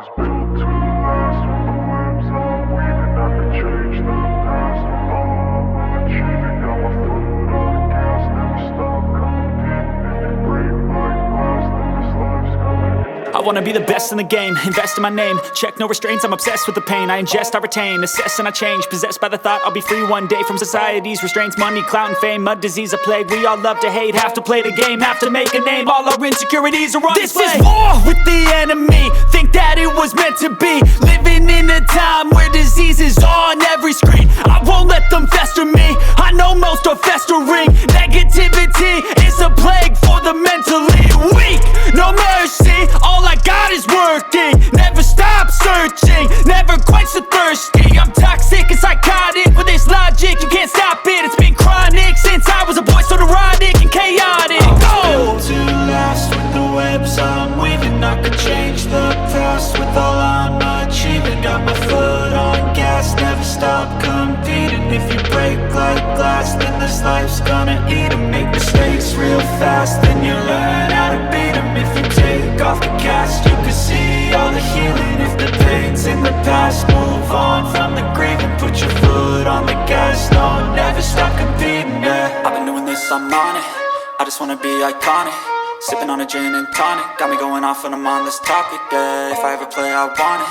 was built to last. With the webs I'm weaving, I could change the past. With all I'm achieving, got my foot on gas. Never stop competing. If you break like glass, then this life's gonna end. I wanna be the best in the game, invest in my name. Check no restraints, I'm obsessed with the pain. I ingest, I retain, assess and I change. Possessed by the thought I'll be free one day from society's restraints. Money, clout and fame, mud, disease, a plague. We all love to hate, have to play the game, have to make a name. All our insecurities are on display. This is war with the enemy, think that it was meant to be. Living in a time where disease is on every screen. I won't let them fester me, I know most are festering. Negativity is a plague for the mentally weak. No mercy, all I got is working. Never stop searching, never quench the thirsty. I'm toxic and psychotic, with this logic you can't stop it. It's been chronic since I was a boy, so neurotic and chaotic. Built to last. With the webs I'm weaving, I could change the past. With all I'm achieving, got my foot on gas. Never stop competing. If you break like glass, then this life's gonna eat 'em. Make mistakes real fast, then you learn how to beat 'em. If you take off the cast, you can see all the healing. If the pain's in the past, move on from the grieving. Put your foot on the gas, no, never stop competing, yeah. I've been doing this, I'm on it. I just wanna be iconic. Sipping on a gin and tonic, got me going off when I'm on this topic, yeah. If I ever play, I want it.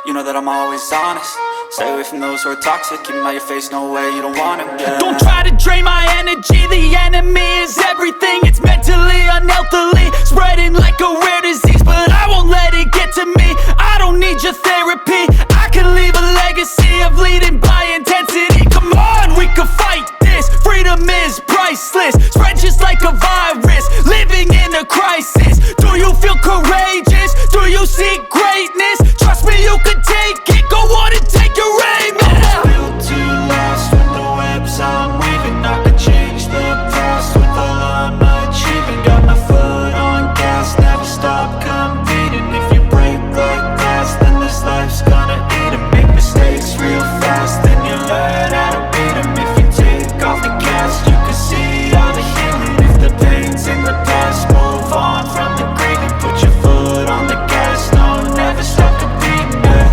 You know that I'm always honest. Stay away from those who are toxic. Keep them out your face, no way, you don't want it, yeah. Don't try to drain my energy. The enemy is everything. It's mentally, unhealthily, spreading like a rare disease. But I won't let it get to me. I don't need your therapy. I can leave a legacy of leading by intensity. Come on, we can fight this. Freedom is priceless. Spread just like a virus. Living in a crisis. Do you feel courageous? Do you seek greatness? Trust me, you can take it. Go on and take your aim. I was built to last. With the webs I'm weaving, I could change the past. With all I'm achieving, got my foot on gas. Never stop competing. If you break like glass, then this life's gonna eat 'em. Make mistakes real fast, then you learn how to beat 'em. If you take off the cast, you can see all the healing. If the pain's in the past, move on from the grieving. Put your foot on the gas, no, never stop competing, yeah.